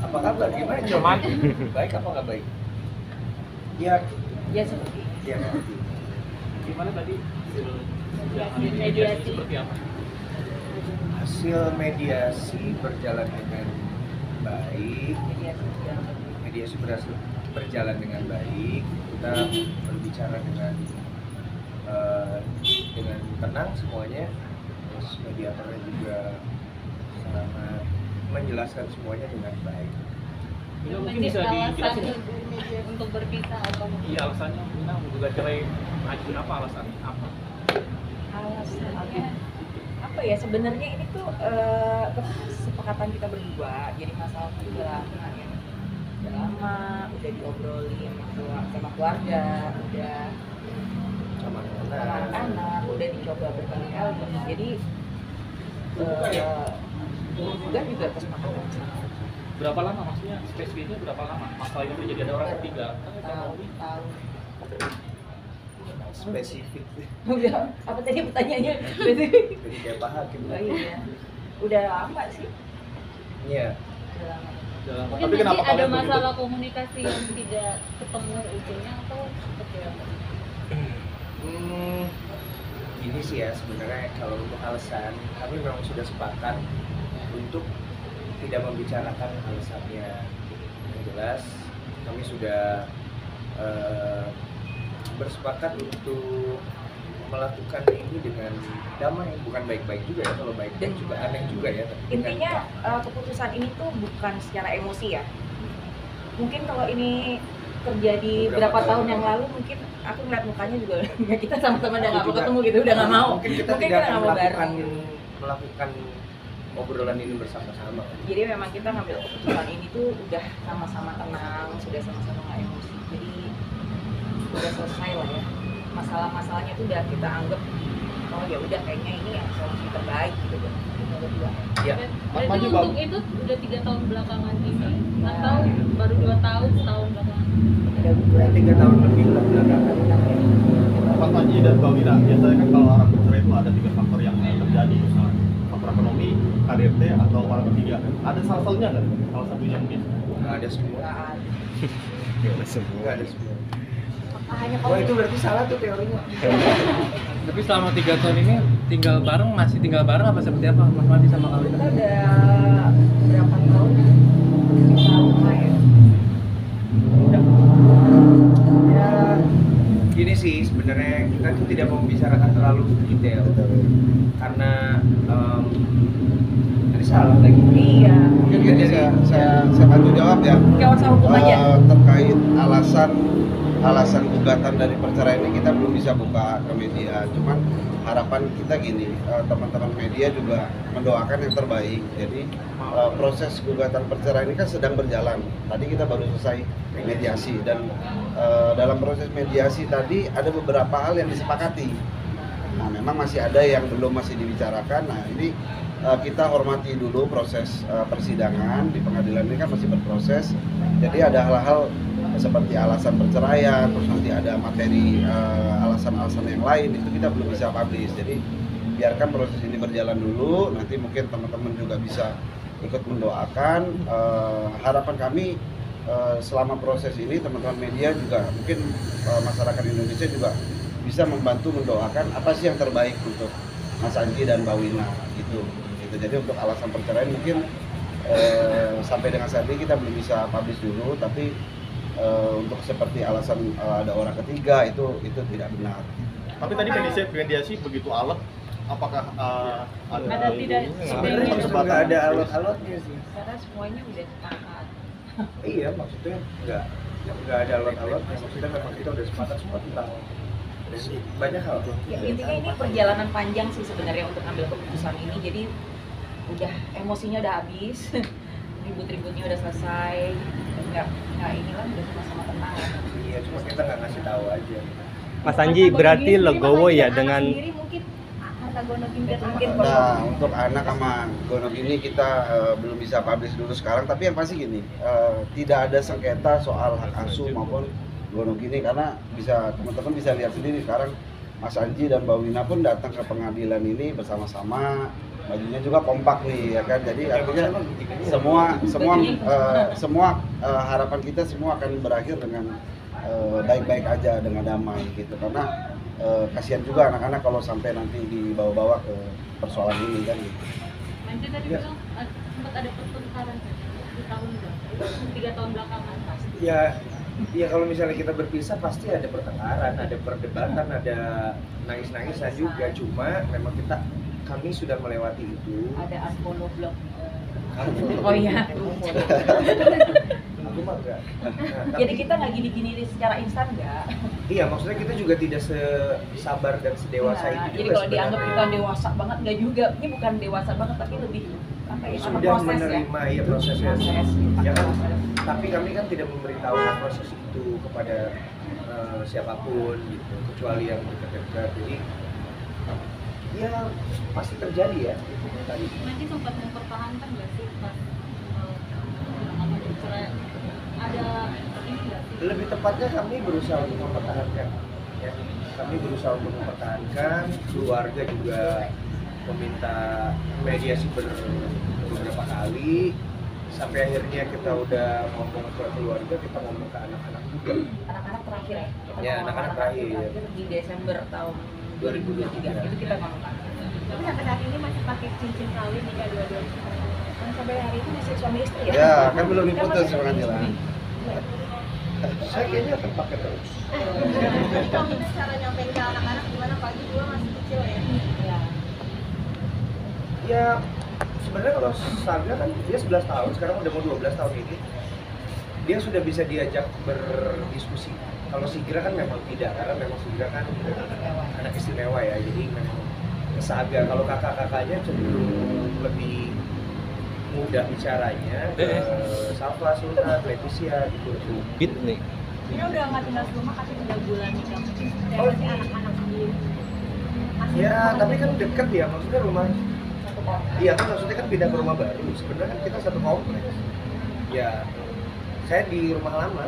Apa kabar? Gimana cuman? Baik apa nggak baik? Ya, Ya seperti ya. Gimana tadi mediasi. seperti apa? Hasil mediasi berjalan dengan baik. Mediasi berjalan dengan baik. Kita berbicara dengan tenang semuanya. Terus mediatornya juga sangat menjelaskan semuanya dengan baik. Ini mungkin bisa dijelasin untuk berpisah atau iya alasannya Bina menggugat cerai ngajuin apa alasannya apa? alasannya apa ya, sebenarnya ini tuh kesepakatan kita berdua, jadi masalah itu udah lama, udah diobrolin sama keluarga, udah Sama sama anak, udah dicoba berkali-kali, jadi juga kesepakatan. Berapa lama maksudnya spesifiknya berapa lama masalah itu terjadi ada orang ketiga? Tahun. spesifik. Udah, apa tadi pertanyaannya? Spesifik. Jadi kayak Pak Hakim. Oh iya. Udah lama sih. Iya. Udah lama. Mungkin Tapi kenapa nanti ada kalian masalah komunikasi yang tidak ketemu ujungnya atau seperti apa? Ini sih ya sebenarnya kalau untuk alasan kami memang sudah sepakat untuk tidak membicarakan alasannya. Yang jelas kami sudah bersepakat untuk melakukan ini dengan damai, bukan baik-baik juga ya, kalau baik-baik juga aneh juga ya. Tapi Intinya keputusan ini tuh bukan secara emosi ya. Mungkin kalau ini terjadi berapa tahun yang lalu, mungkin aku ngeliat mukanya juga ya kita sama-sama udah nggak mau ketemu gitu, udah nggak mau. Mungkin kita tidak nggak akan mau bareng. melakukan obrolan ini bersama-sama. Jadi memang kita ngambil keputusan ini tuh udah sama-sama tenang, sudah sama-sama nggak emosi. Jadi udah selesai lah ya. Masalah-masalahnya tuh udah kita anggap, oh ya udah kayaknya ini yang solusi terbaik gitu kan. Kita berdua. Ya, Berarti untuk itu udah 3 tahun belakangan ini atau baru 2 tahun, setahun belakangan? Ada udah 3 tahun lebih lah belakangan. Pak Panji dan Mbak Wira, biasanya kan kalau orang bercerai itu ada 3 faktor yang terjadi, misalnya faktor ekonomi, KDRT, atau orang ketiga. Ada salah satunya nggak? Salah satunya mungkin. Nggak ada semua. nggak ada. Nggak ada semua. Hanya Wah itu berarti salah tuh teorinya. Tapi selama 3 tahun ini masih tinggal bareng apa seperti apa Mas Madi sama Kawin? kita udah berapa tahun bisa rumah ya. Ya, gini sih sebenarnya kita tuh tidak mau membicarakan terlalu detail karena tadi salah lagi. Iya. Mungkin gini, saya bantu jawab ya. Kayak usaha hukum aja. Terkait alasan gugatan dari perceraian ini kita belum bisa buka ke media. Cuman harapan kita gini, teman-teman media juga mendoakan yang terbaik. Jadi proses gugatan perceraian ini kan sedang berjalan. Tadi kita baru selesai mediasi dan dalam proses mediasi tadi ada beberapa hal yang disepakati. Nah, memang masih ada yang masih dibicarakan. Nah, ini kita hormati dulu proses persidangan di pengadilan ini kan masih berproses. Jadi ada hal-hal seperti alasan perceraian, terus nanti ada materi alasan-alasan yang lain itu kita belum bisa publish. Jadi biarkan proses ini berjalan dulu. Nanti mungkin teman-teman juga bisa ikut mendoakan. Harapan kami selama proses ini teman-teman media juga mungkin masyarakat Indonesia juga bisa membantu mendoakan apa sih yang terbaik untuk Mas Anji dan Mbak Wina gitu. Jadi untuk alasan perceraian mungkin sampai dengan saat ini kita belum bisa publish dulu, tapi untuk seperti alasan ada orang ketiga itu tidak benar. Tapi tadi mediasi begitu alot, apakah Ada tidak? Sebenarnya justru nggak ada alot-alotnya sih. Karena semuanya udah sepakat. Iya maksudnya nggak ada alot-alotnya. Maksudnya memang kita udah sepakat semua tentang banyak hal. Ya, intinya ini perjalanan panjang sih sebenarnya untuk ambil keputusan ini. Jadi udah emosinya udah habis, ribut-ributnya udah selesai. Nggak inilah udah sama-sama tenang. Iya, cuma kita nggak ngasih tahu aja. Mas Anji berarti legowo ya dengan sendiri mungkin harta gono tingkat mungkin Nah, untuk anak sama Gonok ini kita belum bisa publish dulu sekarang, tapi yang pasti gini, tidak ada sengketa soal hak asuh maupun Gonok ini karena bisa teman-teman bisa lihat sendiri sekarang Mas Anji dan Mbak Wina pun datang ke pengadilan ini bersama-sama bajunya juga kompak nih ya kan, jadi artinya semua harapan kita semua akan berakhir dengan baik-baik aja, dengan damai gitu, karena kasihan juga anak-anak kalau sampai nanti dibawa-bawa ke persoalan ini kan gitu. Nanti tadi bilang sempat ada pertengkaran di tahun 3 tahun belakangan pasti. Ya kalau misalnya kita berpisah pasti ada pertengkaran, ada perdebatan, ada nangis-nangisan juga. Cuma memang kami sudah melewati itu. Ada unfollow blog. Kamu- Oh iya. Aku mah enggak. Nah, Jadi kita nggak gini-gini secara instan nggak? iya, maksudnya kita juga tidak sesabar dan sedewasa Nah, itu jadi juga kalau dianggap kita sebenarnya. dewasa banget nggak juga. Ini bukan dewasa banget tapi lebih apa ya? Karena Sudah proses ya. menerima ya prosesnya. Proses. Ya kan? Tapi kami kan tidak memberitahukan proses itu kepada siapapun gitu, kecuali yang dekat-dekat. Jadi ya pasti terjadi ya itu tadi. Nanti sempat mempertahankan nggak sih pas bercerai? Ada ini nggak sih? Lebih tepatnya kami berusaha untuk mempertahankan ya. Kami berusaha untuk mempertahankan, keluarga juga meminta mediasi beberapa kali, sampai akhirnya kita udah ngomong ke keluarga, kita ngomong ke anak-anak juga. Anak-anak terakhir ya? Kita Ya, ngomong anak-anak sama terakhir. di Desember tahun 2023 itu kita ngomong. Tapi sampai saat ini masih pakai cincin kawin nikah dua-duanya. Dan sampai hari ini masih suami istri ya? Ya kan belum Kita diputus masih pengadilan. Saya kayaknya akan pakai terus. Kalau kita cara nyampein ke anak-anak gimana, pagi dua masih kecil ya? Ya. Ya sebenarnya kalau Saga kan dia 11 tahun, sekarang udah mau 12 tahun ini. Dia sudah bisa diajak berdiskusi. Kalau Sigra kan memang tidak, karena memang Sigra kan anak istimewa ya. Jadi memang Saga, kalau kakak-kakaknya cenderung lebih mudah bicaranya ke Safa, Sultan, Leticia gitu. Bit nih. Ini udah nggak tinggal di rumah, kasih 3 bulan nikah. Oh. Masih anak-anak sendiri. Ya tapi kan deket ya, maksudnya rumah. Iya kan maksudnya kan pindah ke rumah baru. Sebenarnya kan kita satu kompleks. Ya saya di rumah lama.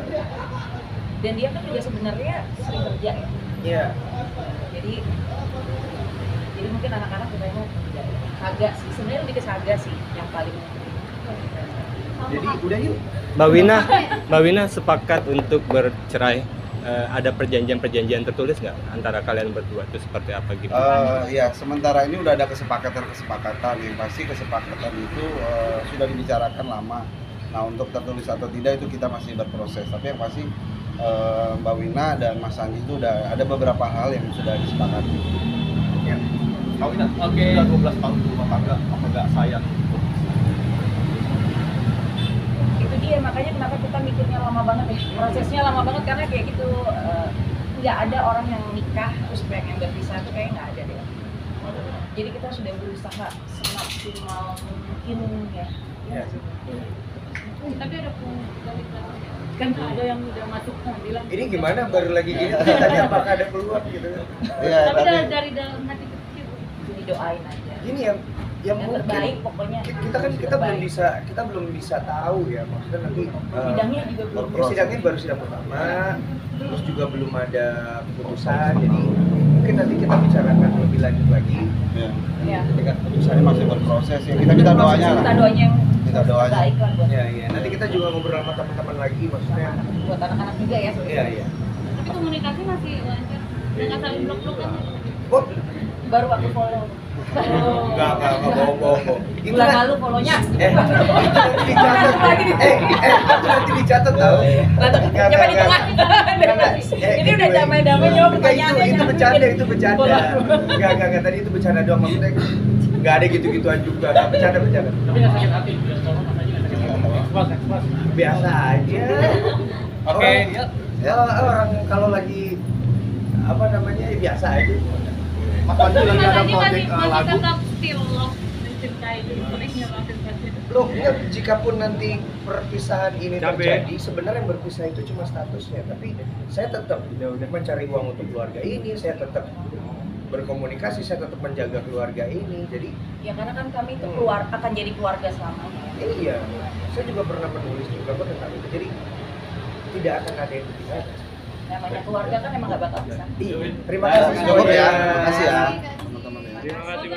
Dan dia kan juga sebenarnya sering kerja ya. Iya. Jadi mungkin anak-anak juga mau kerja. Saga sih, sebenarnya lebih ke Saga sih yang paling. Jadi udah yuk. Mbak Wina sepakat untuk bercerai. Ada perjanjian-perjanjian tertulis nggak antara kalian berdua itu seperti apa gitu? Ya sementara ini udah ada kesepakatan yang pasti kesepakatan itu sudah dibicarakan lama. Nah untuk tertulis atau tidak itu kita masih berproses, tapi yang pasti Mbak Wina dan Mas Andi itu udah ada beberapa hal yang sudah disepakati. Ya. Kau ini udah 12 tahun di rumah tangga, apa nggak sayang? Itu dia makanya kenapa kita mikirnya lama banget ya. Prosesnya lama banget karena kayak gitu nggak ada orang yang nikah terus pengen berpisah itu kayak nggak ada deh. Jadi kita sudah berusaha semaksimal mungkin ya. Ya. Tapi ada balik lagi. Kan ada yang udah masuk bilang. Ini gimana baru lagi gini tadi apakah ada peluang gitu? Iya, Tapi tapi dari dalam hati kecil. Jadi doain aja. Ini yang Yang mungkin terbaik pokoknya. kita belum bisa tahu ya, maksudnya nanti Sidangnya juga belum. ya, sidangnya baru sidang pertama, terus juga belum ada keputusan, jadi mungkin nanti kita bicarakan lebih lanjut lagi ya, Ya. ketika ini keputusan masih berproses ya. Kita minta doanya Kita lah. doanya yang Kita doanya. terbaik lah buat ya nanti kita juga ngobrol sama teman-teman lagi, maksudnya buat anak-anak juga ya. iya Tapi komunikasi masih lancar. Nggak saling blok-blok kan? oh Baru aku follow. enggak bohong itu Bulan kan lalu follow-nya. itu nanti dicatat itu nanti dicatat tau Coba di tengah. Ini udah damai-damai jawab pertanyaannya. itu bercanda enggak tadi itu bercanda doang, maksudnya enggak ada gitu-gituan juga, enggak bercanda Tapi nggak sakit hati, udah selalu Mas Haji nggak sakit hati. Ekspos. biasa aja. Oke, Ya orang kalau lagi apa namanya ya biasa aja. Mas Panji lagi Mas ada Haji project masih lagu. tetap still love mencintai dirinya masih masih. Loh, ya, jikapun nanti perpisahan ini Cabe. terjadi, sebenarnya yang berpisah itu cuma statusnya, tapi saya tetap mencari uang untuk keluarga ini, saya tetap berkomunikasi, saya tetap menjaga keluarga ini. Jadi Ya karena kan kami itu akan jadi keluarga selamanya. iya, saya juga pernah menulis juga kok tentang itu. Jadi tidak akan ada yang dipisah. Namanya keluarga kan emang gak bakal bisa. Iya, terima kasih Cukup ya. semuanya. Terima kasih ya teman-teman ya. terima kasih.